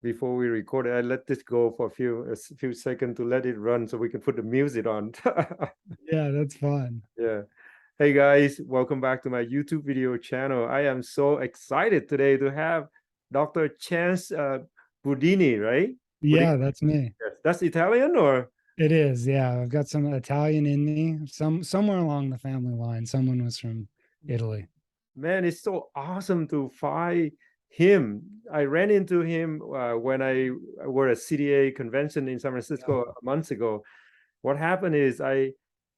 before we recorded, I let this go for a few seconds to let it run so we can put the music on. Yeah, that's fun. Yeah. Hey guys, welcome back to my YouTube video channel. I am so excited today to have Dr. Chance Bodini, right? Bodini, Yeah, that's me. yes. That's Italian or? It is. Yeah, I've got some Italian in me. Somewhere along the family line, someone was from Italy. Man, it's so awesome to find him. I ran into him when I were at CDA convention in San Yeah. Francisco months ago. What happened is I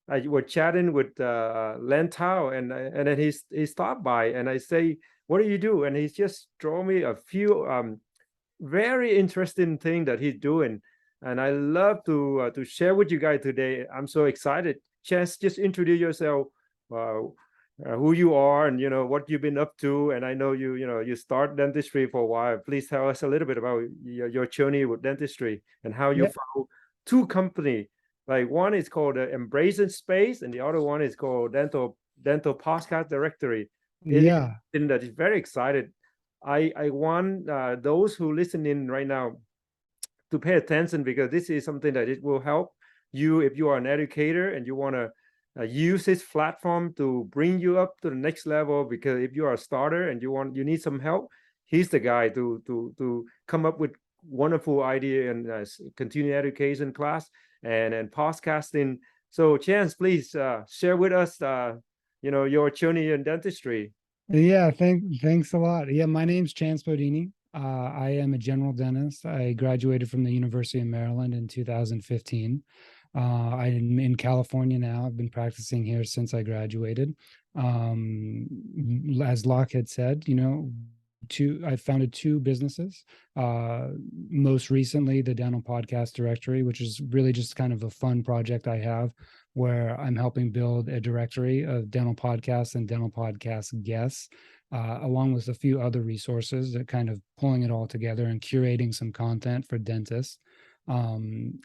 was chatting with Len Tao, and then he stopped by, and I say, "What do you do?" And he's just draw me a few very interesting thing that he's doing, and I love to share with you guys today. I'm so excited. Chance, just introduce yourself, uh, who you are, and what you've been up to. And I know you start dentistry for a while. Please tell us a little bit about your journey with dentistry and how you Yeah. found two company. Like one is called Embracing Space, and the other one is called Dental Podcast Directory. It is Yeah. something that is very excited. I want those who listen in right now to pay attention, because this is something that it will help you if you are an educator and you want to use this platform to bring you up to the next level. Because if you are a starter and you need some help, he's the guy to come up with wonderful idea and continue education class and podcasting. So Chance, please share with us your journey in dentistry. Yeah, thanks a lot. Yeah, my name's Chance Bodini. I am a general dentist. I graduated from the University of Maryland in 2015. I'm in California now. I've been practicing here since I graduated. As Locke had said, I founded two businesses. Uh, Most recently, the Dental Podcast Directory, which is really just kind of a fun project I have where I'm helping build a directory of dental podcasts and dental podcast guests, along with a few other resources that kind of pulling it all together and curating some content for dentists.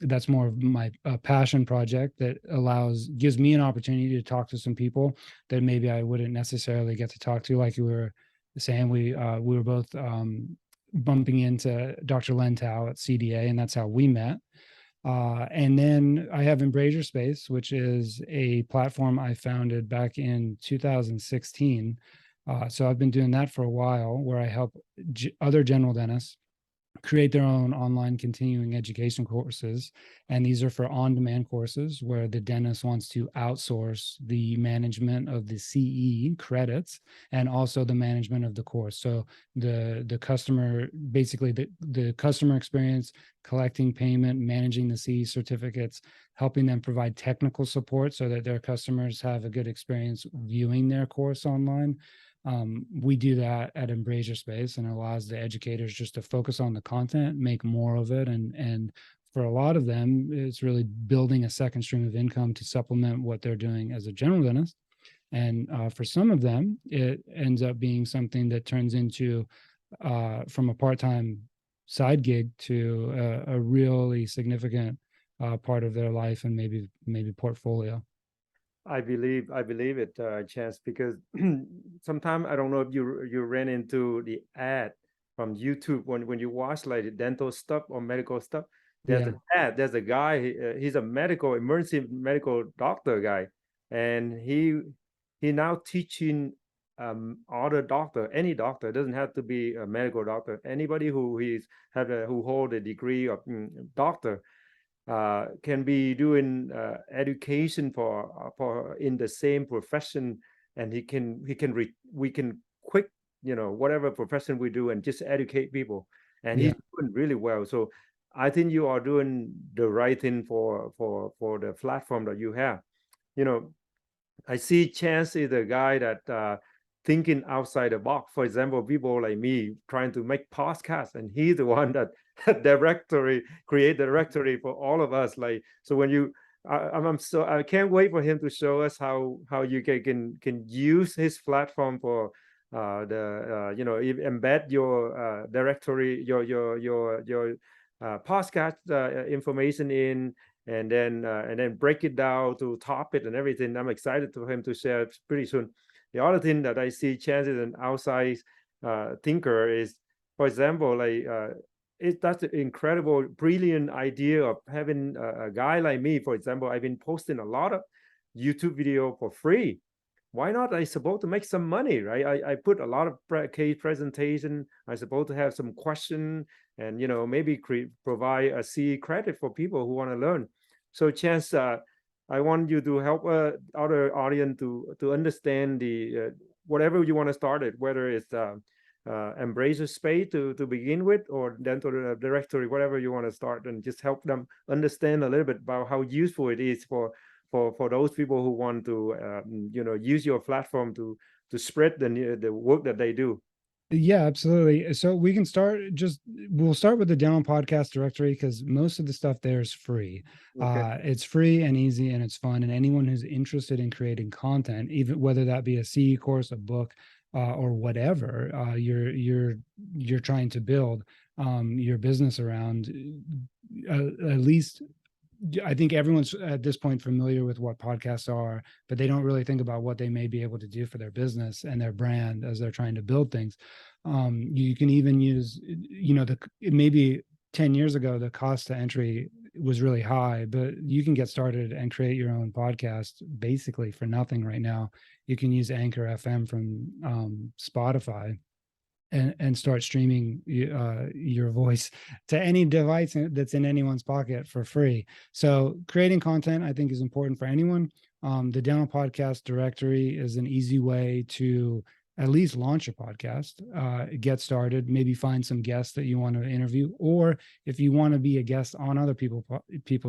That's more of my passion project that gives me an opportunity to talk to some people that maybe I wouldn't necessarily get to talk to. Like you were saying, we were both bumping into Dr. Len Tao at CDA, and that's how we met. And then I have Embrasure Space, which is a platform I founded back in 2016. So I've been doing that for a while, where I help other general dentists create their own online continuing education courses. And these are for on-demand courses where the dentist wants to outsource the management of the CE credits and also the management of the course. So the customer, basically the customer experience, collecting payment, managing the CE certificates, helping them provide technical support so that their customers have a good experience viewing their course online. We do that at Embrasure Space, and it allows the educators just to focus on the content, make more of it, and for a lot of them, it's really building a second stream of income to supplement what they're doing as a general dentist. And for some of them, it ends up being something that turns into from a part-time side gig to a really significant part of their life and maybe portfolio. I believe it, Chance, because sometimes I don't know if you ran into the ad from YouTube when you watch like the dental stuff or medical stuff. There's Yeah. an ad. There's a guy. He's a medical emergency medical doctor guy, and he now teaching other doctor, any doctor. It doesn't have to be a medical doctor. Anybody who hold a degree of doctor can be doing education for in the same profession, and we can quick whatever profession we do and just educate people, and he's Yeah. doing really well. So I think you are doing the right thing for the platform that you have. you know I see Chance is a guy that thinking outside the box. For example, people like me trying to make podcasts, and he's the one that create the directory for all of us. Like so, when I can't wait for him to show us how you can use his platform for embed your directory, your podcast information in, and then break it down to topic and everything. I'm excited for him to share pretty soon. The other thing that I see chances an outside thinker is, for example, like that's an incredible, brilliant idea of having a guy like me. For example, I've been posting a lot of YouTube video for free. Why not? I supposed to make some money, right? I put a lot of case presentation. I supposed to have some question, and maybe provide a C credit for people who want to learn. So Chance, I want you to help other audience to understand the whatever you want to start it, whether it's embrace a space to begin with, or dental directory, whatever you want to start, and just help them understand a little bit about how useful it is for those people who want to use your platform to spread the work that they do. Yeah, absolutely. So we'll start with the dental podcast directory, because most of the stuff there is free. Okay. It's free and easy and it's fun. And anyone who's interested in creating content, even whether that be a CE course, a book, or whatever you're trying to build your business around, at least I think everyone's at this point familiar with what podcasts are, but they don't really think about what they may be able to do for their business and their brand as they're trying to build things. You can even use, maybe 10 years ago, the cost to entry was really high, but you can get started and create your own podcast basically for nothing right now. You can use Anchor FM from Spotify and start streaming your voice to any device that's in anyone's pocket for free. So creating content, I think, is important for anyone. The Dental Podcast Directory is an easy way to at least launch a podcast, get started, maybe find some guests that you want to interview, or if you want to be a guest on other people's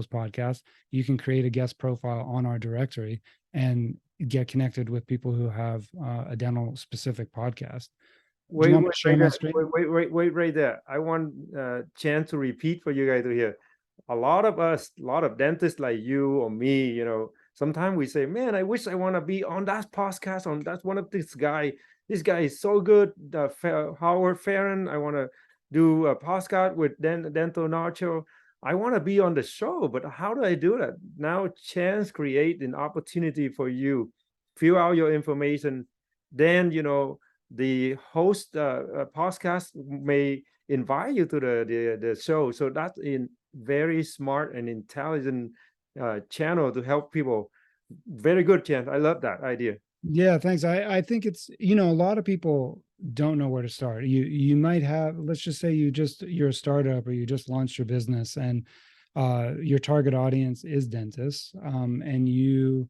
podcasts, you can create a guest profile on our directory and get connected with people who have a dental specific podcast. Do you want me to share my screen? Wait right there. I want Chance to repeat for you guys to hear. A lot of dentists like you or me, sometimes we say, man, I wish I want to be on that podcast, on that's one of this guy. This guy is so good. Howard Farron. I want to do a podcast with Dental Nacho. I want to be on the show, but how do I do that? Now Chance create an opportunity for you. Fill out your information. Then, the host podcast may invite you to the show. So that's a very smart and intelligent channel to help people. Very good, Chance. I love that idea. Yeah, thanks. I think it's, a lot of people don't know where to start. You might have, let's just say you're a startup or you just launched your business, and your target audience is dentists, and you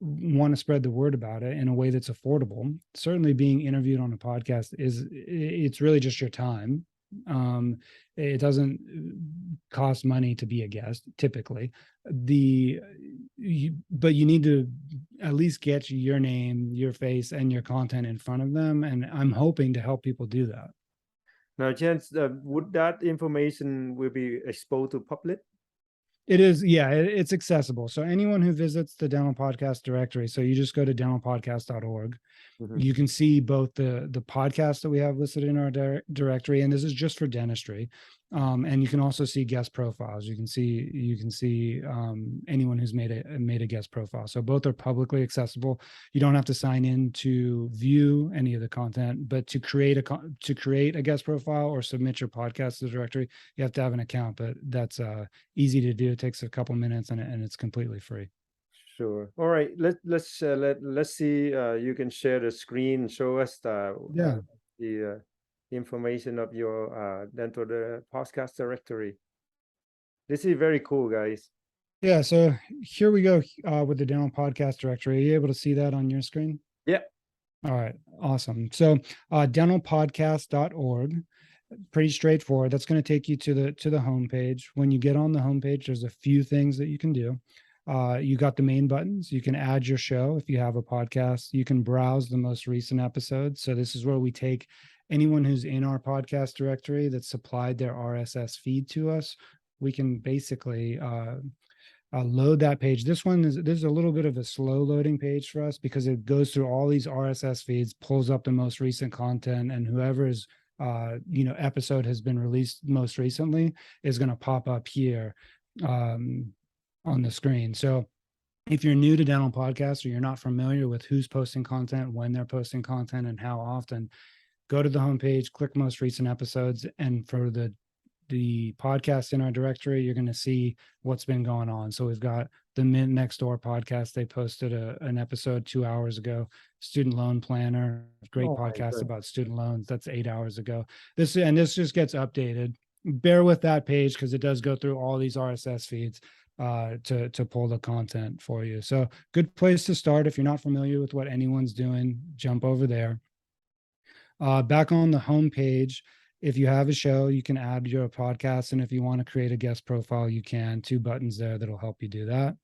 want to spread the word about it in a way that's affordable. Certainly being interviewed on a podcast it's really just your time. It doesn't cost money to be a guest typically. But you need to at least get your name, your face, and your content in front of them. And I'm hoping to help people do that. Now, Chance, would that information will be exposed to public? It is, yeah, it's accessible. So anyone who visits the Dental Podcast Directory, so you just go to dentalpodcast.org, you can see both the podcasts that we have listed in our directory, and this is just for dentistry. And you can also see guest profiles. You can see anyone who's made a guest profile. So both are publicly accessible. You don't have to sign in to view any of the content, but to create a guest profile or submit your podcast to the directory, you have to have an account. But that's easy to do. It takes a couple minutes, and it's completely free. Sure. All right. Let's see. You can share the screen and show us the information of your dental podcast directory. This is very cool, guys. Yeah. So here we go with the Dental Podcast Directory. Are you able to see that on your screen? Yeah. All right. Awesome. So dentalpodcast.org. Pretty straightforward. That's going to take you to the homepage. When you get on the homepage, there's a few things that you can do. You got the main buttons. You can add your show if you have a podcast. You can browse the most recent episodes. So this is where we take anyone who's in our podcast directory that supplied their RSS feed to us. We can basically load that page. There's a little bit of a slow loading page for us because it goes through all these RSS feeds, pulls up the most recent content, and whoever's episode has been released most recently is going to pop up here on the screen. So if you're new to dental podcasts or you're not familiar with who's posting content, when they're posting content, and how often, go to the homepage, click most recent episodes, and for the podcast in our directory, you're going to see what's been going on. So we've got the Mint Next Door podcast. They posted an episode 2 hours ago. Student Loan Planner, great Oh my podcast God. about student loans. That's 8 hours ago. This just gets updated. Bear with that page because it does go through all these RSS feeds to pull the content for you. So good place to start. If you're not familiar with what anyone's doing, jump over there. Back on the home page, if you have a show, you can add your podcast. And if you want to create a guest profile, you can. 2 buttons there that'll help you do that.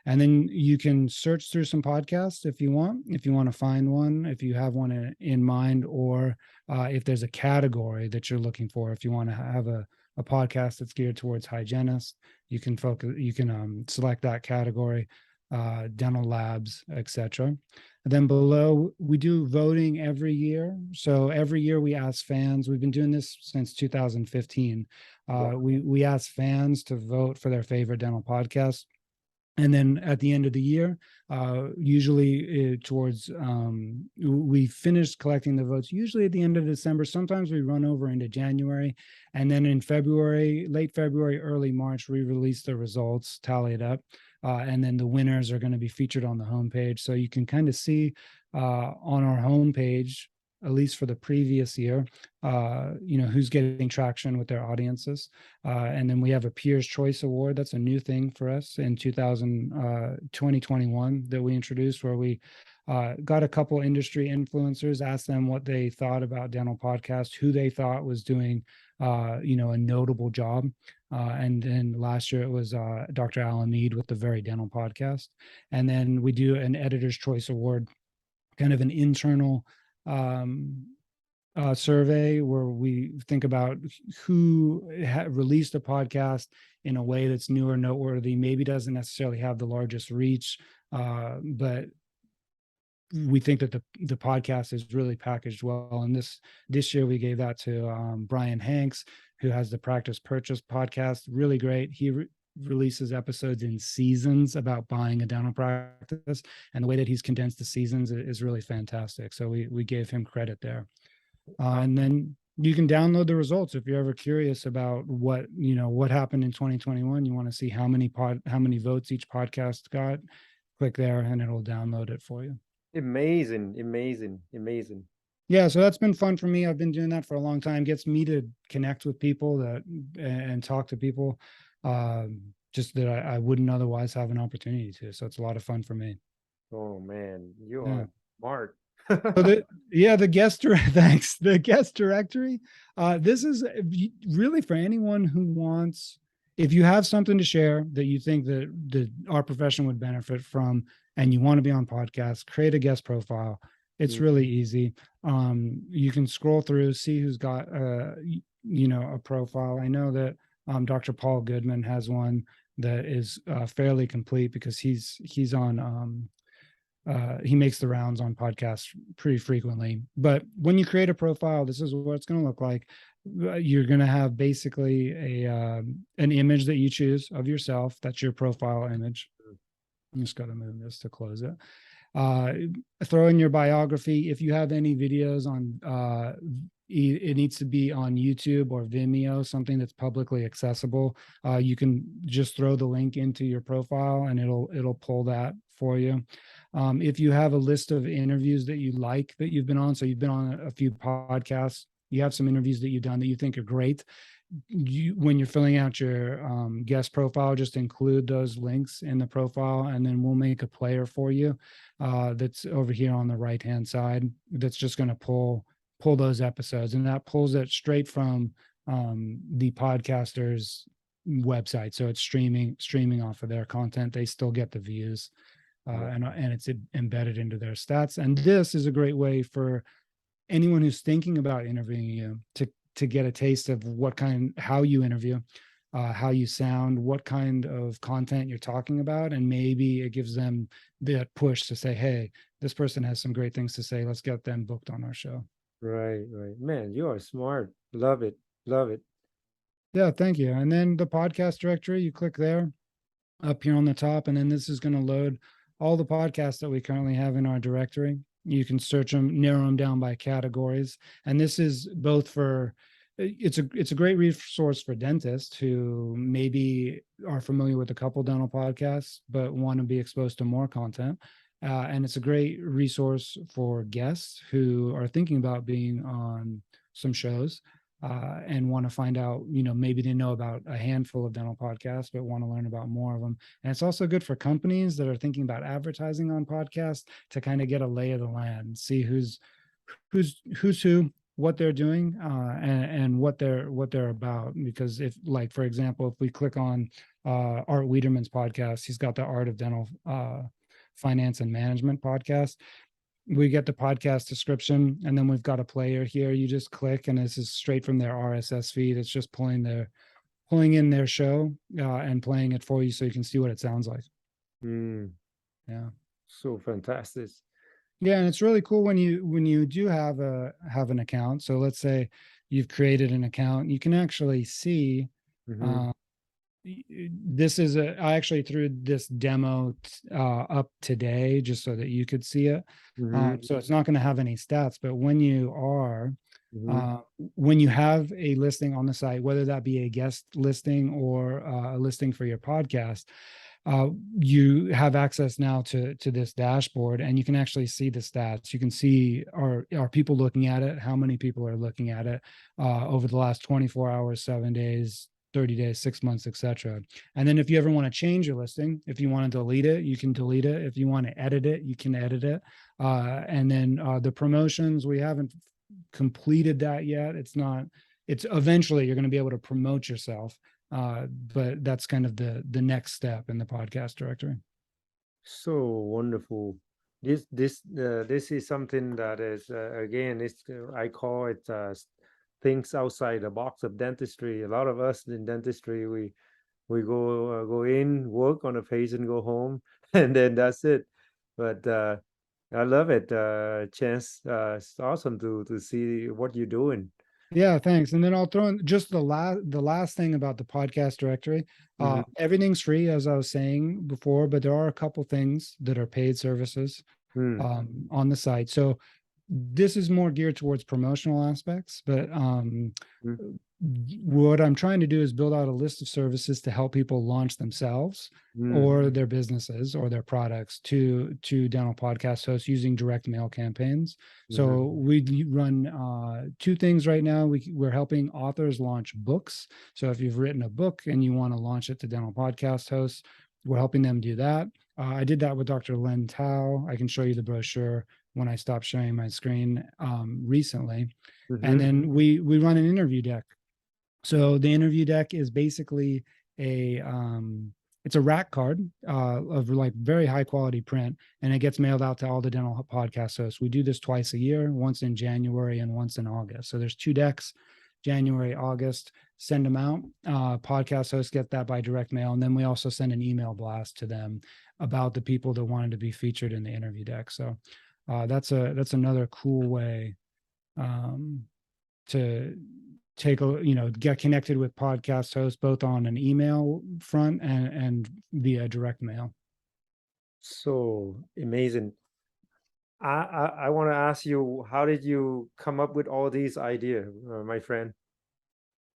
And then you can search through some podcasts if you want to find one, if you have one in mind, or if there's a category that you're looking for. If you want to have a podcast that's geared towards hygienists, you can select that category, dental labs, etc. And then below, we do voting every year. So every year we ask fans, we've been doing this since 2015. Wow. We ask fans to vote for their favorite dental podcast. And then at the end of the year, usually we finish collecting the votes, usually at the end of December. Sometimes we run over into January. And then in February, late February, early March, we release the results, tally it up. And then the winners are going to be featured on the homepage. So you can kind of see on our homepage, at least for the previous year, who's getting traction with their audiences. And then we have a Peers Choice Award. That's a new thing for us in 2021 that we introduced, where we got a couple industry influencers, asked them what they thought about dental podcasts, who they thought was doing, a notable job. And then last year it was Dr. Alan Mead with the Very Dental podcast. And then we do an Editor's Choice Award, kind of an internal survey where we think about who released a podcast in a way that's new or noteworthy, maybe doesn't necessarily have the largest reach, but we think that the podcast is really packaged well. And this year we gave that to Brian Hanks, who has the Practice Purchase podcast. Really great. He releases episodes in seasons about buying a dental practice, and the way that he's condensed the seasons is really fantastic. So we gave him credit there. And then you can download the results if you're ever curious about what happened in 2021. You want to see how many votes each podcast got. Click there and it'll download it for you. Amazing. Yeah, so that's been fun for me. I've been doing that for a long time. Gets me to connect with people and talk to people just that I wouldn't otherwise have an opportunity to. So it's a lot of fun for me. Oh man, you are smart. So the guest thanks. The guest directory. This is really for anyone who wants. If you have something to share that you think that our profession would benefit from, and you want to be on podcasts, create a guest profile. It's really easy. You can scroll through, see who's got a profile. I know that Dr. Paul Goodman has one that is fairly complete because he's on he makes the rounds on podcasts pretty frequently. But when you create a profile, this is what it's going to look like. You're going to have basically an image that you choose of yourself. That's your profile image. I'm just got to move this to close it. Throw in your biography. If you have any videos on, it needs to be on YouTube or Vimeo, something that's publicly accessible. You can just throw the link into your profile and it'll pull that for you. If you have a list of interviews that you like that you've been on, so you've been on a few podcasts, you have some interviews that you've done that you think are great, when you're filling out your guest profile, just include those links in the profile, and then we'll make a player for you that's over here on the right hand side that's just going to pull those episodes, and that pulls it straight from the podcaster's website. So it's streaming off of their content. They still get the views, and it's embedded into their stats. And this is a great way for anyone who's thinking about interviewing you to get a taste of how you interview, how you sound, what kind of content you're talking about. And maybe it gives them that push to say, hey, this person has some great things to say. Let's get them booked on our show. Right. Man, you are smart. Love it. Yeah, thank you. And then the podcast directory, you click there up here on the top, and then this is going to load all the podcasts that we currently have in our directory. You can search them, narrow them down by categories. And this is both for it's a great resource for dentists who maybe are familiar with a couple dental podcasts but want to be exposed to more content. And it's a great resource for guests who are thinking about being on some shows and want to find out, maybe they know about a handful of dental podcasts, but want to learn about more of them. And it's also good for companies that are thinking about advertising on podcasts to kind of get a lay of the land, see who's who, what they're doing, and what they're about. Because if, like, for example, if we click on Art Wiederman's podcast, he's got the Art of Dental Finance and Management podcast. We get the podcast description, and then we've got a player here. You just click, and this is straight from their RSS feed. It's just pulling in their show and playing it for you, so you can see what it sounds like. Yeah, so fantastic. Yeah, and it's really cool when you do have an account. So let's say you've created an account, you can actually see. This is I actually threw this demo up today just so that you could see it. So it's not going to have any stats, but when you have a listing on the site, whether that be a guest listing or a listing for your podcast, you have access now to this dashboard, and you can actually see the stats. You can see are people looking at it, how many people are looking at it over the last 24 hours, 7 days, 30 days, 6 months, etc. And then if you ever want to change your listing, if you want to delete it, you can delete it. If you want to edit it, you can edit it. And then the promotions, we haven't completed that yet. It's eventually you're going to be able to promote yourself. But that's kind of the next step in the podcast directory. So wonderful. This is something that is again, I call it things outside the box of dentistry. A lot of us in dentistry, we go in, work on a patient, go home, and then that's it. But I love it, Chance. It's awesome to see what you're doing. Yeah, thanks. And then I'll throw in just the last thing about the podcast directory. Everything's free, as I was saying before, but there are a couple things that are paid services on the site. So this is more geared towards promotional aspects, but what I'm trying to do is build out a list of services to help people launch themselves or their businesses or their products to dental podcast hosts using direct mail campaigns. So we run two things right now. We're helping authors launch books. So if you've written a book and you want to launch it to dental podcast hosts, we're helping them do that. I did that with Dr. Len Tao. I can show you the brochure when I stopped sharing my screen recently. And then we run an interview deck. So the interview deck is basically it's a rack card of like very high quality print, and it gets mailed out to all the dental podcast hosts. We do this twice a year, once in January and once in August. So there's 2 decks, January, August, send them out. Podcast hosts get that by direct mail. And then we also send an email blast to them about the people that wanted to be featured in the interview deck. So that's another cool way to get connected with podcast hosts, both on an email front and via direct mail. So amazing. I want to ask you, how did you come up with all these ideas, my friend?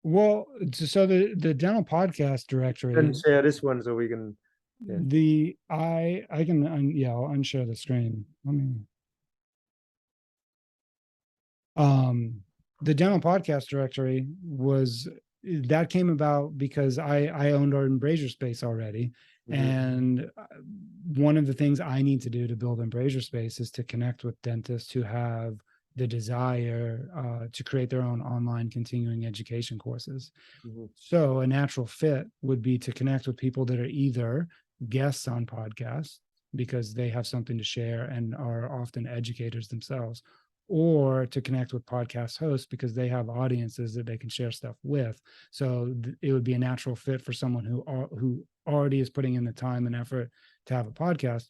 Well, so the dental podcast directory. And share this one so we can. I can I'll unshare the screen. Let me. The dental podcast directory that came about because I owned our Embrasure space already. And one of the things I need to do to build Embrasure space is to connect with dentists who have the desire to create their own online continuing education courses. So a natural fit would be to connect with people that are either guests on podcasts because they have something to share and are often educators themselves, or to connect with podcast hosts because they have audiences that they can share stuff with. So it would be a natural fit for someone who already is putting in the time and effort to have a podcast,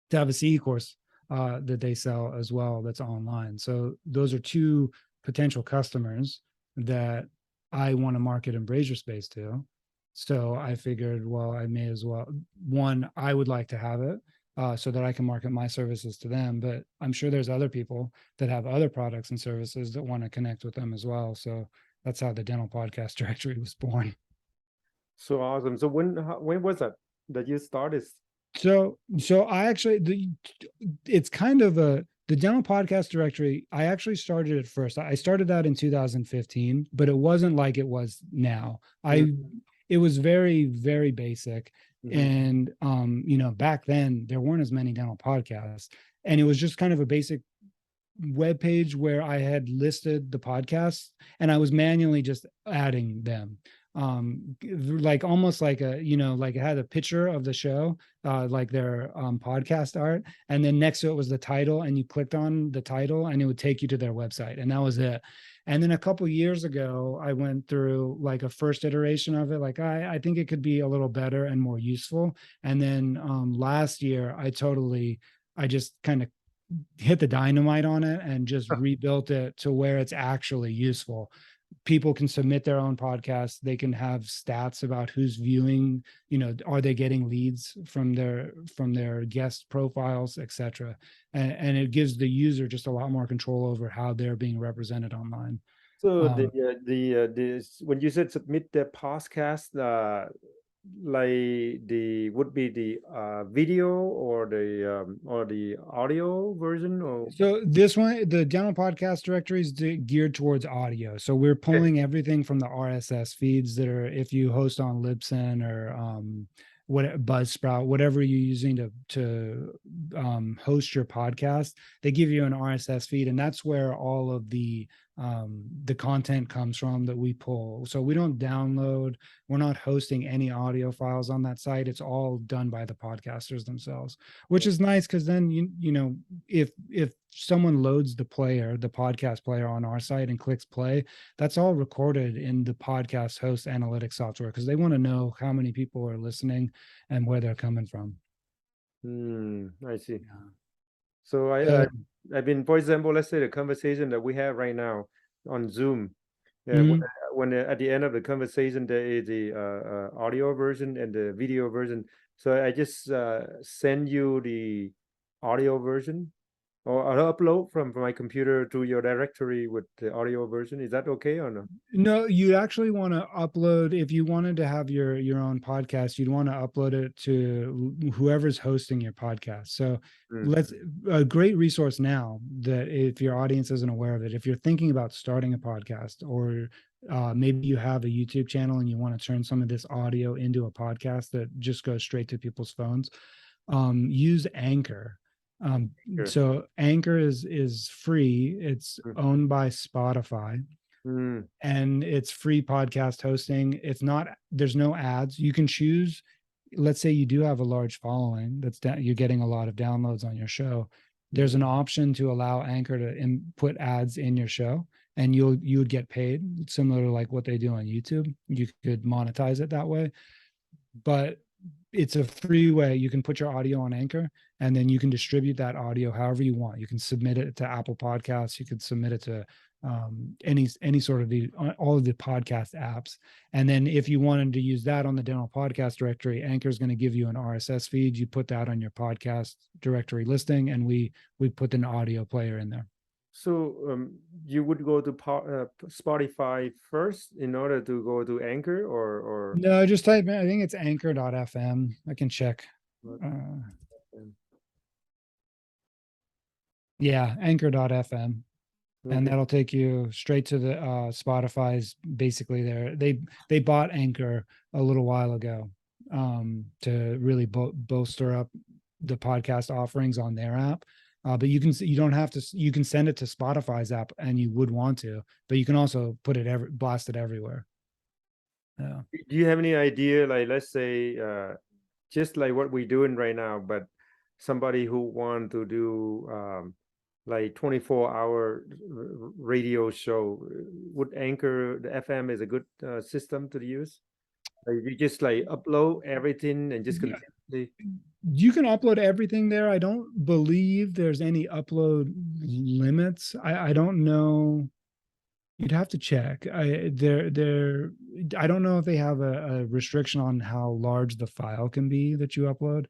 to have a CE course that they sell as well that's online. So those are 2 potential customers that I want to market Embrasure space to. So I figured, well, I may as well, one, I would like to have it so that I can market my services to them. But I'm sure there's other people that have other products and services that want to connect with them as well. So that's how the dental podcast directory was born. So awesome. So when was that you started? So I actually it's kind of the dental podcast directory. I actually started it first. I started that in 2015, but it wasn't like it was now. It was very, very basic. Mm-hmm. And back then there weren't as many dental podcasts. And it was just kind of a basic web page where I had listed the podcasts and I was manually just adding them. Like almost like like it had a picture of the show, like their podcast art, and then next to it was the title, and you clicked on the title and it would take you to their website, and that was it. And then a couple years ago I went through like a first iteration of it, like I think it could be a little better and more useful. And then last year I just kind of hit the dynamite on it and just rebuilt it to where it's actually useful. People can submit their own podcasts. They can have stats about who's viewing, are they getting leads from their guest profiles, etc. And it gives the user just a lot more control over how they're being represented online. So when you said submit the podcast, like would be the video or the audio version, or So this one, the dental podcast directory is geared towards audio. So we're pulling everything from the RSS feeds that are, if you host on Libsyn or what Buzzsprout, whatever you're using to host your podcast, they give you an RSS feed, and that's where all of the content comes from that we pull. So we don't download, we're not hosting any audio files on that site. It's all done by the podcasters themselves, which is nice because then if someone loads the podcast player on our site and clicks play, that's all recorded in the podcast host analytics software, because they want to know how many people are listening and where they're coming from. I see. Yeah. So I've been, for example, let's say the conversation that we have right now on Zoom. When at the end of the conversation there is the audio version and the video version. So I just send you the audio version, or I'll upload from my computer to your directory with the audio version. Is that okay or no? No, you actually want to upload, if you wanted to have your own podcast, you'd want to upload it to whoever's hosting your podcast. So a great resource now, that if your audience isn't aware of it, if you're thinking about starting a podcast, or maybe you have a YouTube channel and you want to turn some of this audio into a podcast that just goes straight to people's phones, use Anchor. So Anchor is free. It's owned by Spotify, and it's free podcast hosting. There's no ads. You can choose, let's say you do have a large following you're getting a lot of downloads on your show. There's an option to allow Anchor to input ads in your show, and you would get paid similar to like what they do on YouTube. You could monetize it that way, but it's a free way. You can put your audio on Anchor, and then you can distribute that audio however you want. You can submit it to Apple Podcasts. You could submit it to any sort of all of the podcast apps. And then if you wanted to use that on the dental podcast directory, Anchor is going to give you an RSS feed. You put that on your podcast directory listing, and we put an audio player in there. So you would go to Spotify first in order to go to Anchor, or no, just type in, I think it's anchor.fm. I can check. Yeah, anchor.fm. And that'll take you straight to the Spotify's. Basically they bought Anchor a little while ago to really bolster up the podcast offerings on their app. But you can send it to Spotify's app, and you would want to, but you can also put it blast it everywhere. Yeah. Do you have any idea, like, let's say just like what we're doing right now, but somebody who want to do like 24-hour radio show, would Anchor, the FM, is a good system to use? Like you just like upload everything and just continuously. You can upload everything there. I don't believe there's any upload limits. I don't know. You'd have to check. I don't know if they have a restriction on how large the file can be that you upload.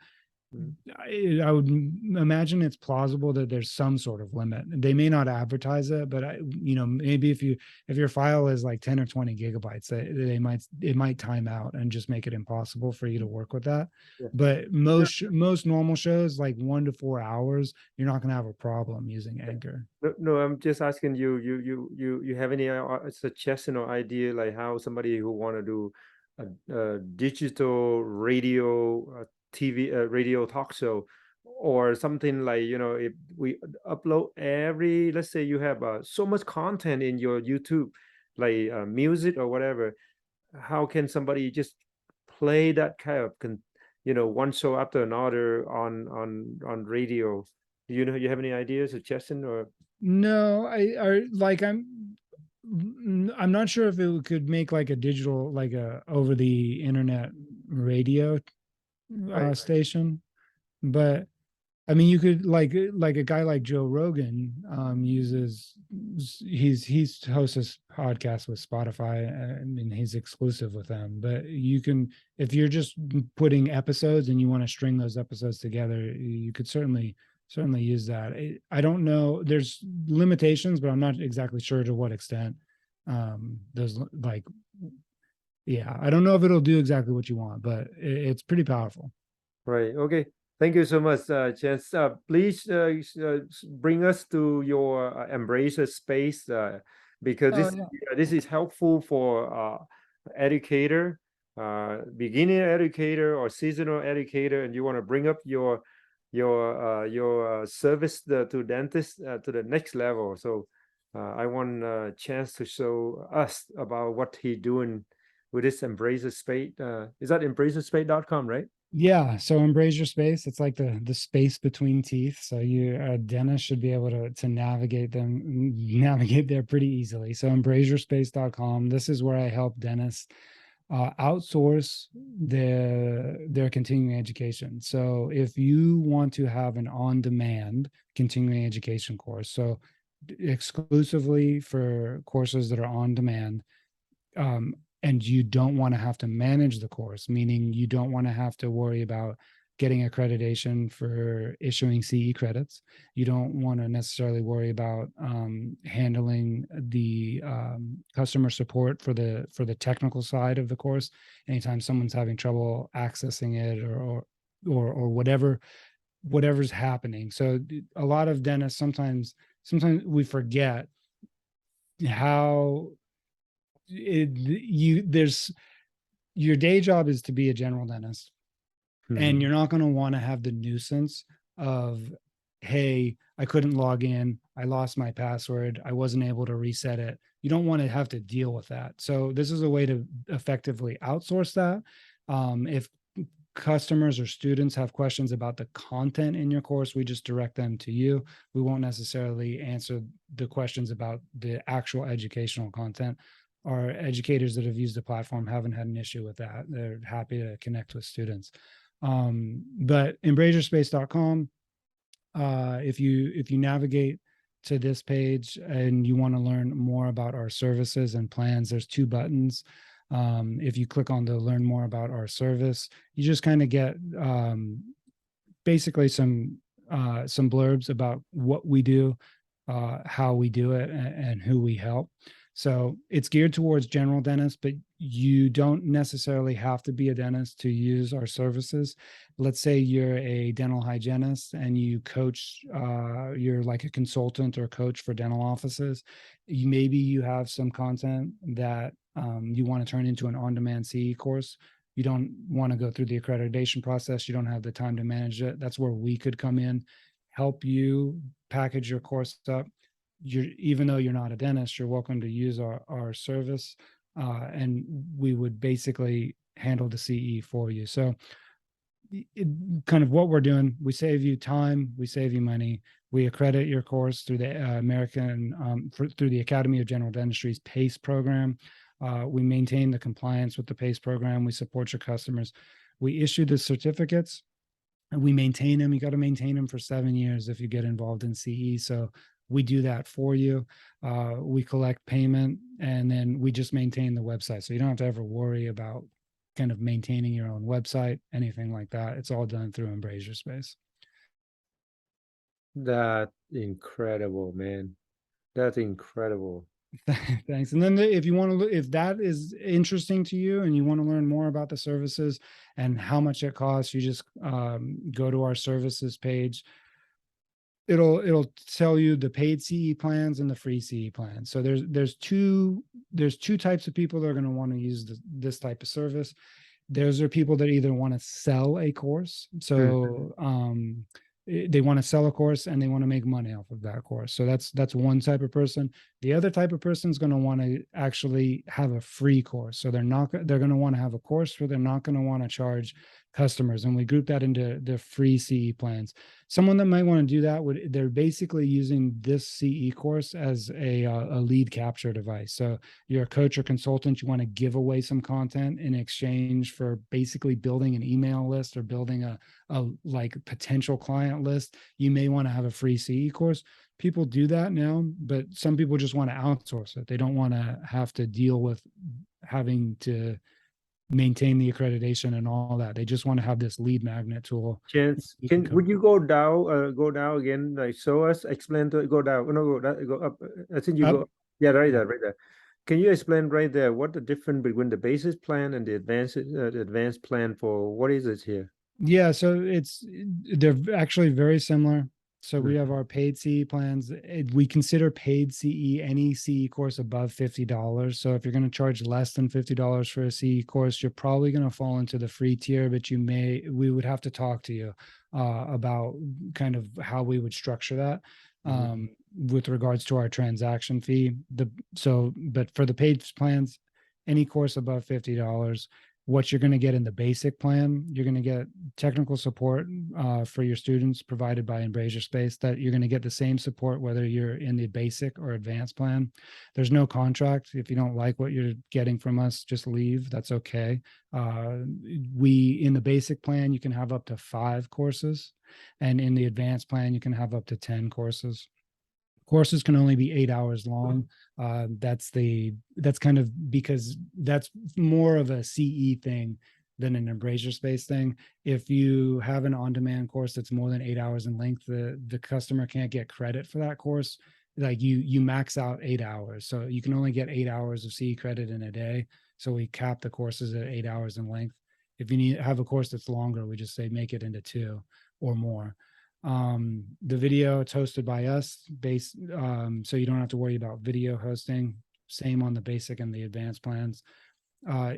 I would imagine it's plausible that there's some sort of limit. They may not advertise it, but maybe if your file is like 10 or 20 gigabytes, it might time out and just make it impossible for you to work with that. Yeah. But most normal shows, like 1 to 4 hours, you're not going to have a problem using Anchor. No, I'm just asking you have any suggestion or idea like how somebody who want to do a digital radio TV radio talk show or something like, if we upload let's say you have so much content in your YouTube, like music or whatever, how can somebody just play that kind of one show after another on radio? Do you have any ideas, suggestion, or No, I'm not sure if it could make like a digital, like a over the internet radio right? station, but I mean, you could like a guy like Joe Rogan uses he's hosts his podcast with Spotify. I mean, he's exclusive with them, but you can, if you're just putting episodes and you want to string those episodes together, you could certainly use that. I don't know, there's limitations, but I'm not exactly sure to what extent. There's like, yeah, I don't know if it'll do exactly what you want, but it's pretty powerful. Right. Okay. Thank you so much, Chance. Please bring us to your Embracer space because Oh yeah. this is helpful for educator, beginner educator or seasonal educator, and you want to bring up your service to dentists to the next level. So I want a chance to show us about what he doing with this Embracer space. Is that embracerspace.com, right? Yeah, so embrace your space. It's like the space between teeth. So you a dentist should be able to navigate navigate there pretty easily. So embraceyourspace.com. This is where I help dentists outsource their continuing education. So if you want to have an on-demand continuing education course, so exclusively for courses that are on demand, and you don't want to have to manage the course, meaning you don't want to have to worry about getting accreditation for issuing CE credits. You don't want to necessarily worry about handling the customer support for the technical side of the course. Anytime someone's having trouble accessing it or whatever's happening. So a lot of dentists sometimes we forget how there's your day job is to be a general dentist, and you're not going to want to have the nuisance of, hey, I couldn't log in, I lost my password, I wasn't able to reset it. You don't want to have to deal with that. So this is a way to effectively outsource that. If customers or students have questions about the content in your course, we just direct them to you. We won't necessarily answer the questions about the actual educational content. Our educators that have used the platform haven't had an issue with that. They're happy to connect with students. But embraceyourspace.com, if you navigate to this page and you want to learn more about our services and plans, there's 2 buttons. If you click on the learn more about our service, you just kind of get basically some blurbs about what we do, how we do it, and who we help. So it's geared towards general dentists, but you don't necessarily have to be a dentist to use our services. Let's say you're a dental hygienist and you coach, you're like a consultant or coach for dental offices. Maybe you have some content that you want to turn into an on-demand CE course. You don't want to go through the accreditation process. You don't have the time to manage it. That's where we could come in, help you package your course up. Even though you're not a dentist, you're welcome to use our service, and we would basically handle the CE for you. So kind of what we're doing, we save you time, we save you money, we accredit your course through the through the Academy of General Dentistry's PACE program. We maintain the compliance with the PACE program. We support your customers. We issue the certificates and we maintain them. You got to maintain them for 7 years if you get involved in CE. So we do that for you. We collect payment and then we just maintain the website. So you don't have to ever worry about kind of maintaining your own website, anything like that. It's all done through Embracer Space. That incredible, man. That's incredible. Thanks. And then if you want to, if that is interesting to you and you want to learn more about the services and how much it costs, you just go to our services page. It'll tell you the paid CE plans and the free CE plans. So there's two types of people that are going to want to use this type of service. Those are people that either want to sell a course. So they want to sell a course and they want to make money off of that course. So that's one type of person. The other type of person is going to want to actually have a free course. So they're going to want to have a course where they're not going to want to charge customers. And we group that into the free CE plans. Someone that might want to do that they're basically using this CE course as a lead capture device. So you're a coach or consultant, you want to give away some content in exchange for basically building an email list or building a like potential client list. You may want to have a free CE course. People do that now, but some people just want to outsource it. They don't want to have to deal with having to maintain the accreditation and all that. They just want to have this lead magnet tool. Chance, would you go down again, like show us, explain to go down, no, go up. I think you Up. go, yeah, right there, right there. Can you explain right there what the difference between the basic plan and the advanced plan for what is it here? Yeah, so they're actually very similar. So we have our paid CE plans. We consider paid CE any CE course above $50. So if you're going to charge less than $50 for a CE course, you're probably going to fall into the free tier, but we would have to talk to you about kind of how we would structure that with regards to our transaction fee. But for the paid plans, any course above $50, what you're going to get in the basic plan, you're going to get technical support for your students provided by Embracer Space, that you're going to get the same support whether you're in the basic or advanced plan. There's no contract. If you don't like what you're getting from us, just leave. That's okay. In the basic plan, you can have up to 5 courses. And in the advanced plan, you can have up to 10 courses. Courses can only be 8 hours long. That's kind of because that's more of a CE thing than an Embracer Space thing. If you have an on-demand course that's more than 8 hours in length, the customer can't get credit for that course. Like you max out 8 hours. So you can only get 8 hours of CE credit in a day. So we cap the courses at 8 hours in length. If you have a course that's longer, we just say make it into 2 or more. The video, it's hosted by us so you don't have to worry about video hosting. Same on the basic and the advanced plans.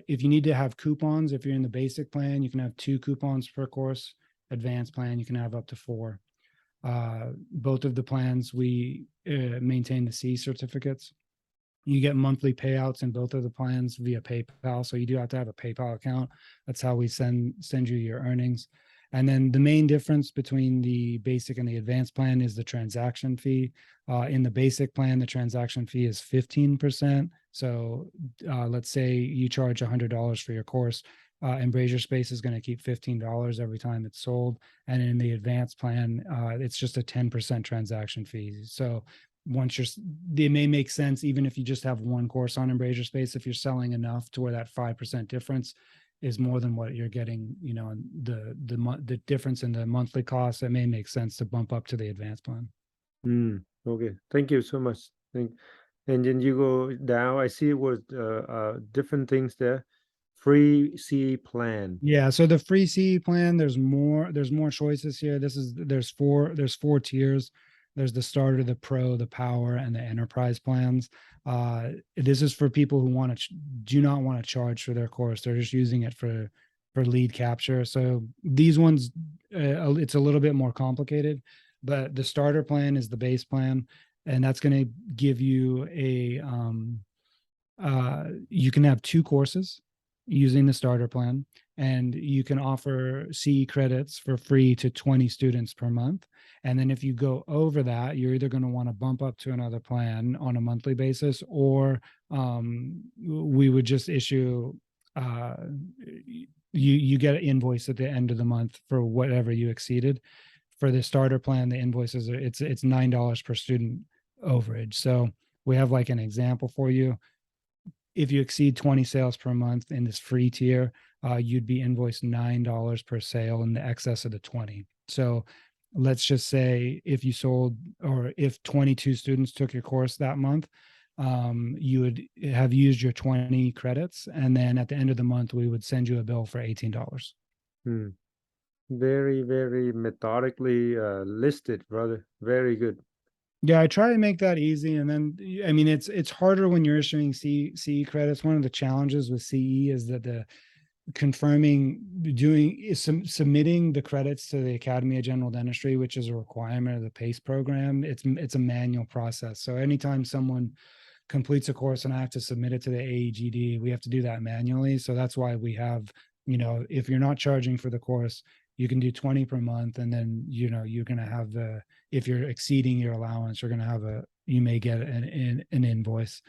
If you need to have coupons, if you're in the basic plan, you can have 2 coupons per course. Advanced plan, you can have up to 4. Both of the plans, we maintain the C certificates. You get monthly payouts in both of the plans via PayPal. So you do have to have a PayPal account. That's how we send you your earnings. And then the main difference between the basic and the advanced plan is the transaction fee. In the basic plan, the transaction fee is 15%. So let's say you charge $100 for your course. Embracer Space is going to keep $15 every time it's sold. And in the advanced plan, it's just a 10% transaction fee. So it may make sense even if you just have one course on Embracer Space, if you're selling enough to where that 5% difference is more than what you're getting, the difference in the monthly cost, it may make sense to bump up to the advanced plan. Okay, thank you so much. And then you go down, I see it was different things there. Free CE plan. Yeah, so the free CE plan, there's more choices here. There's 4 tiers. There's the starter, the pro, the power, and the enterprise plans. This is for people who do not want to charge for their course. They're just using it for lead capture. So these ones, it's a little bit more complicated, but the starter plan is the base plan, and that's going to give you you can have 2 courses using the starter plan, and you can offer CE credits for free to 20 students per month. And then if you go over that, you're either going to want to bump up to another plan on a monthly basis, or we would just issue, you get an invoice at the end of the month for whatever you exceeded. For the starter plan, the invoices it's $9 per student overage. So we have like an example for you. If you exceed 20 sales per month in this free tier, you'd be invoiced $9 per sale in the excess of the 20. So let's just say if you sold, or if 22 students took your course that month, you would have used your 20 credits, and then at the end of the month we would send you a bill for $18. Hmm. Very, very methodically listed, brother. Very good. Yeah, I try to make that easy. And then, I mean, it's harder when you're issuing CE credits. One of the challenges with CE is that the confirming, submitting the credits to the Academy of General Dentistry, which is a requirement of the PACE program. It's a manual process. So anytime someone completes a course and I have to submit it to the AEGD, we have to do that manually. So that's why we have, if you're not charging for the course, you can do 20 per month. And then, you're going to have if you're exceeding your allowance, you're going to have you may get an invoice.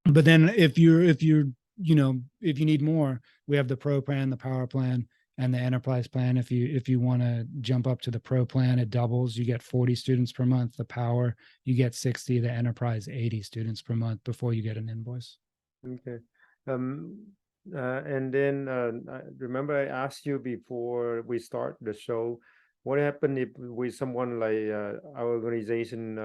But then if you need more, we have the pro plan, the power plan, and the enterprise plan. If you want to jump up to the pro plan, it doubles. You get 40 students per month. The power, you get 60. The enterprise, 80 students per month before you get an invoice. Okay. And then remember I asked you before we start the show, what happened if with someone like our organization,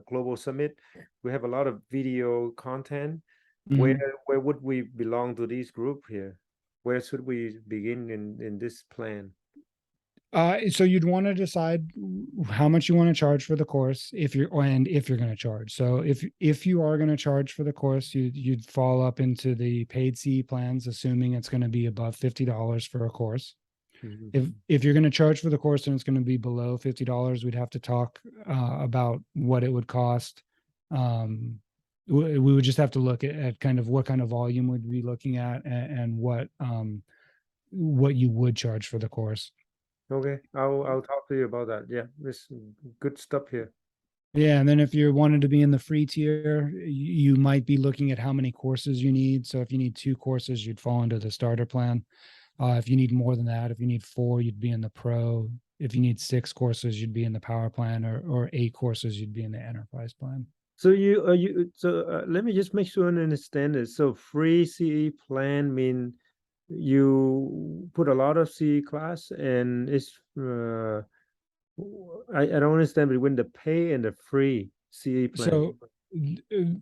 Global Summit, we have a lot of video content. Where would we belong to this group here? Where should we begin in this plan? So you'd want to decide how much you want to charge for the course, if you're going to charge. So if you are going to charge for the course, you'd fall up into the paid CE plans, assuming it's going to be above $50 for a course. If you're going to charge for the course and it's going to be below $50, we'd have to talk about what it would cost. We would just have to look at kind of what kind of volume we'd be looking at, and what you would charge for the course. Okay, I'll talk to you about that. Yeah, this good stuff here. Yeah, and then if you wanted to be in the free tier, you might be looking at how many courses you need. So if you need 2 courses, you'd fall into the starter plan. If you need more than that, if you need 4, you'd be in the pro. If you need 6 courses, you'd be in the power plan, or 8 courses, you'd be in the enterprise plan. So let me just make sure I understand this. So free CE plan mean you put a lot of CE class, and it's I don't understand between the pay and the free CE plan. So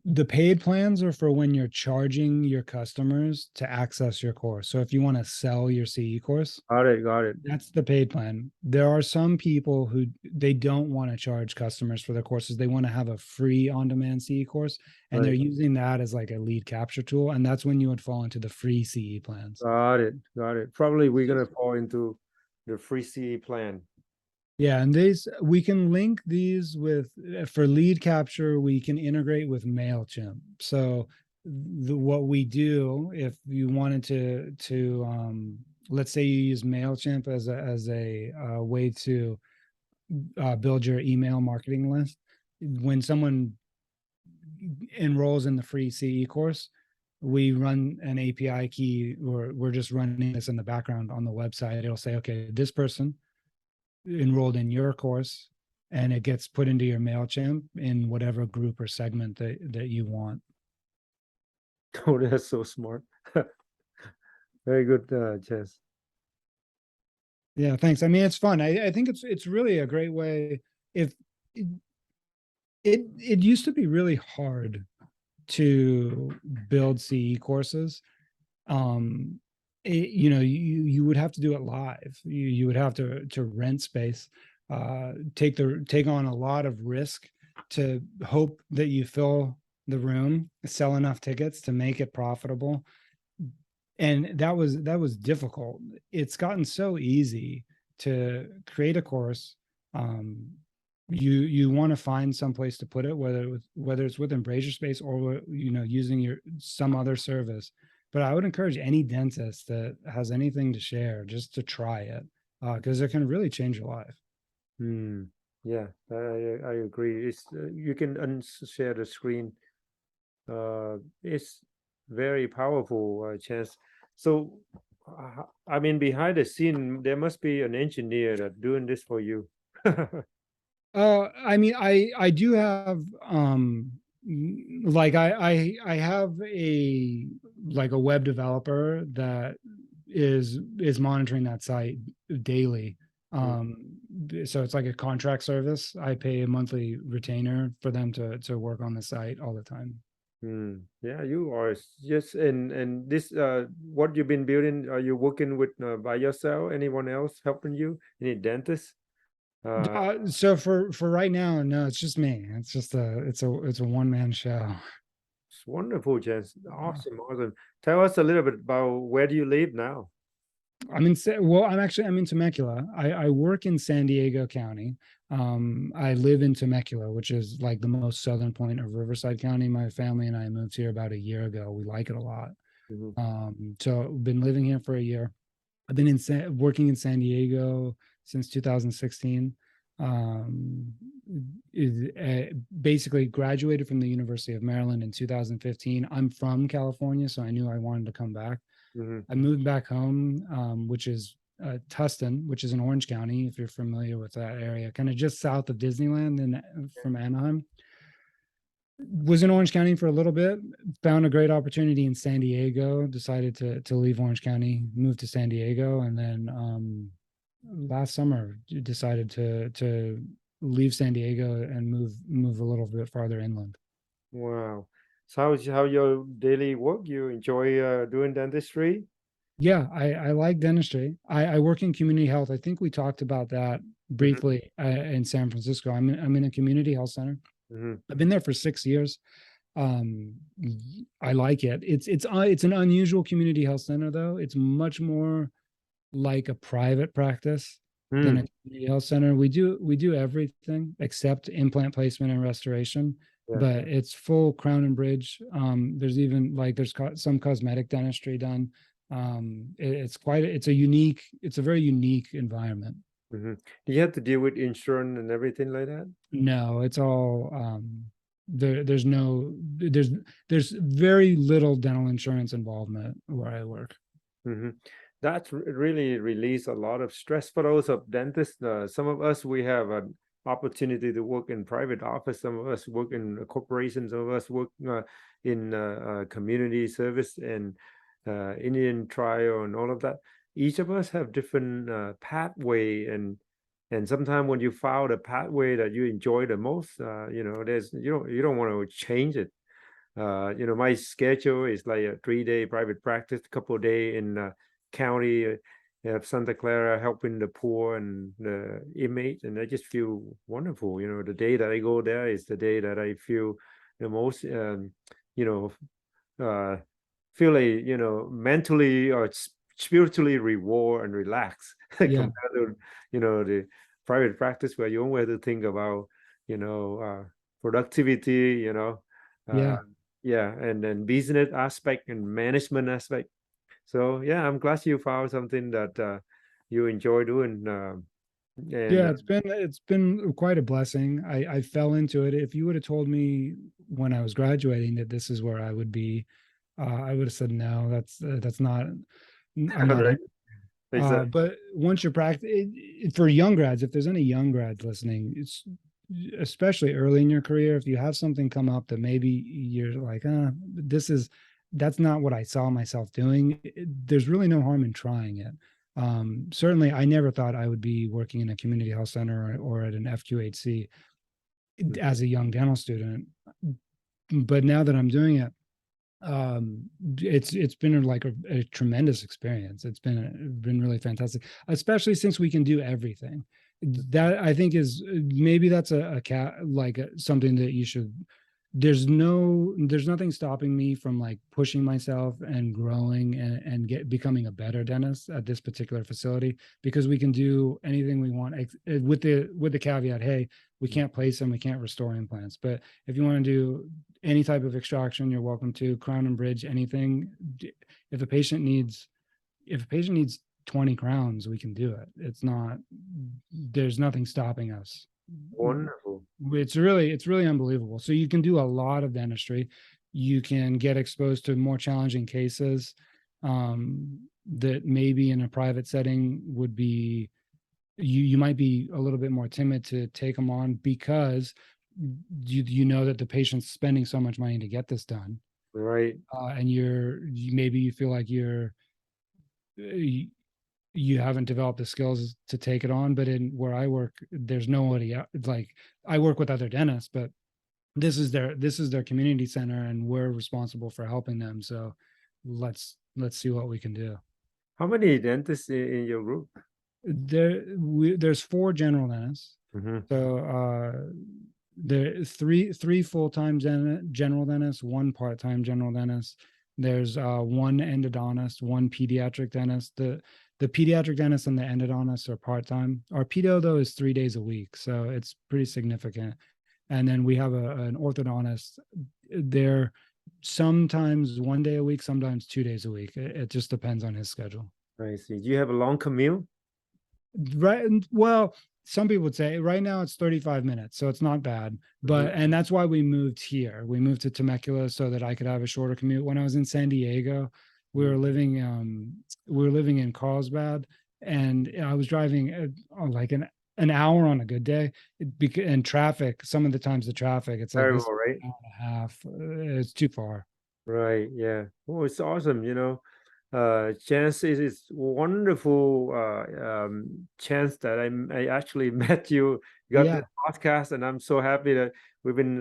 the paid plans are for when you're charging your customers to access your course. So if you want to sell your CE course, Got it. that's the paid plan. There are some people who they don't want to charge customers for their courses. They want to have a free on-demand CE course, and they're using that as like a lead capture tool. And that's when you would fall into the free CE plans. Got it. Probably we're gonna fall into the free CE plan. Yeah, and we can link these with, for lead capture, we can integrate with MailChimp. So what we do, if you wanted to let's say you use MailChimp as a way to build your email marketing list, when someone enrolls in the free CE course, we run an API key, or we're just running this in the background on the website. It'll say, okay, this person enrolled in your course, and it gets put into your MailChimp in whatever group or segment that you want. Oh, that's so smart. Very good, Chess. Yeah, thanks. I mean, it's fun. I think it's really a great way. If it used to be really hard to build CE courses. You would have to do it live. You would have to rent space, take on a lot of risk to hope that you fill the room, sell enough tickets to make it profitable. And that was difficult. It's gotten so easy to create a course. You want to find some place to put it, whether it's within Brazier Space or using some other service. But I would encourage any dentist that has anything to share just to try it, because it can really change your life. Yeah, I agree. It's you can unshare the screen. It's very powerful, Chance. So, I mean, behind the scene, there must be an engineer that doing this for you. I mean, I do have like I have a web developer that is monitoring that site daily. Mm. So it's like a contract service. I pay a monthly retainer for them to work on the site all the time. Yeah, you are just and this what you've been building, are you working with by yourself? Anyone else helping you? Any dentists? So for right now, no, it's just me. It's just it's a one-man show. It's wonderful, Jens. Uh, Awesome, awesome. Tell us a little bit about where do you live now? well, I'm in Temecula. I work in San Diego County. I live in Temecula, which is like the most southern point of Riverside County. My family and I moved here about a year ago. We like it a lot. Mhm. So I've been living here for a year. I've been working in San Diego since 2016. Um, Basically graduated from the University of Maryland in 2015. I'm from California, so I knew I wanted to come back. Mhm. I moved back home, which is Tustin, which is in Orange County, if you're familiar with that area, kind of just south of Disneyland and from Anaheim. Was in Orange County for a little bit, found a great opportunity in San Diego, decided to leave Orange County, moved to San Diego, and then last summer decided to leave San Diego and move a little bit farther inland. Wow. So how your daily work? You enjoy doing dentistry? Yeah, I like dentistry. I work in community health. I think we talked about that Mhm. briefly in San Francisco. I'm in a community health center. Mhm. I've been there for 6 years. Um, I like it. It's an unusual community health center though. It's much more like a private practice than a Mm. community health center. We do everything except implant placement and restoration, Yeah. but it's full crown and bridge. There's even like some cosmetic dentistry done. It's a very unique environment. Mhm. Do you have to deal with insurance and everything like that? No, it's all there's no there's very little dental insurance involvement where I work. Mhm. That's really release a lot of stress for those of dentists. Some of us, we have an opportunity to work in private office. Some of us work in corporations. Some of us work in community service and Indian trial and all of that. Each of us have different pathway and sometimes when you found a pathway that you enjoy the most, there's you don't want to change it. My schedule is like a 3-day private practice, a couple of days in county of Santa Clara helping the poor and the inmates, and I just feel wonderful. The day that I go there is the day that I feel the most, you know, uh, feel like, mentally or spiritually reward and relax Yeah, compared to, the private practice where you only have to think about, productivity, uh, yeah. yeah, and then business aspect and management aspect. So yeah, I'm glad you found something that you enjoy doing. And Yeah, it's been quite a blessing. I fell into it. If you would have told me when I was graduating that this is where I would be, I would have said no. That's not. I'm all not. right, exactly. But once you're for young grads, if there's any young grads listening, it's especially early in your career. If you have something come up that maybe you're like, that's not what I saw myself doing. There's really no harm in trying it. Certainly, I never thought I would be working in a community health center or at an FQHC as a young dental student. But now that I'm doing it, it's been like a tremendous experience. It's been really fantastic, especially since we can do everything. That I think is maybe that's a cat like something that you should. There's nothing stopping me from like pushing myself and growing and becoming a better dentist at this particular facility because we can do anything we want with the caveat, hey, we can't place them, we can't restore implants, but if you want to do any type of extraction, you're welcome to crown and bridge anything. If a patient needs if a patient needs 20 crowns, we can do it. There's nothing stopping us. Wonderful. It's really unbelievable. So you can do a lot of dentistry. You can get exposed to more challenging cases that maybe in a private setting would be you might be a little bit more timid to take them on because you know that the patient's spending so much money to get this done, Right. and maybe you feel like you haven't developed the skills to take it on. But in where I work, there's nobody like, I work with other dentists, but this is their community center, and we're responsible for helping them. So let's see what we can do. How many dentists in your group? There's 4 general dentists. Mm-hmm. So there three full-time general dentists, 1 part-time general dentist. There's 1 endodontist, 1 pediatric dentist. The pediatric dentist and the endodontist are part-time. Our pedo though is 3 days a week, so it's pretty significant. And then we have an orthodontist. They're sometimes 1 day a week, sometimes 2 days a week. It just depends on his schedule. I see. Do you have a long commute? Right. Well, some people would say right now it's 35 minutes, so it's not bad. But and that's why we moved here. We moved to Temecula so that I could have a shorter commute. When I was in San Diego, we were living in Carlsbad, and I was driving like an hour on a good day. And traffic, some of the times the traffic, it's like this Terrible, right? hour and a half. It's too far. Right. Yeah. Oh, it's awesome. Chance is wonderful chance that I actually met you. Got Yeah. this podcast, and I'm so happy that we've been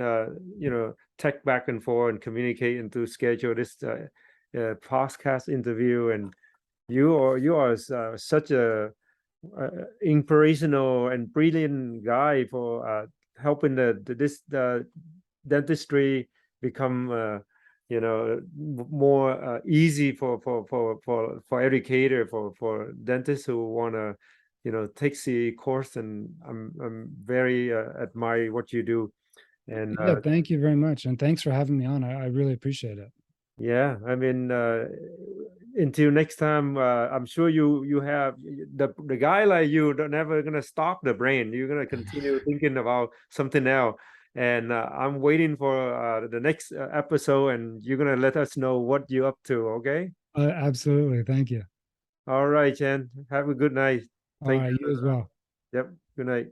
tech back and forth and communicating to schedule this podcast interview. And you are such a inspirational and brilliant guy for helping the dentistry become more easy for educator, for dentists who want to take the course. And I'm very admire what you do. And Yeah, thank you very much. And thanks for having me on. I really appreciate it. yeah, I mean, until next time, I'm sure you have the guy like you don't never gonna stop the brain. You're gonna continue thinking about something else. And I'm waiting for the next episode, and you're gonna let us know what you're up to. Okay. Absolutely. Thank you. All right, Chen. Have a good night. All Thank right, you as well. you. Yep. Good night.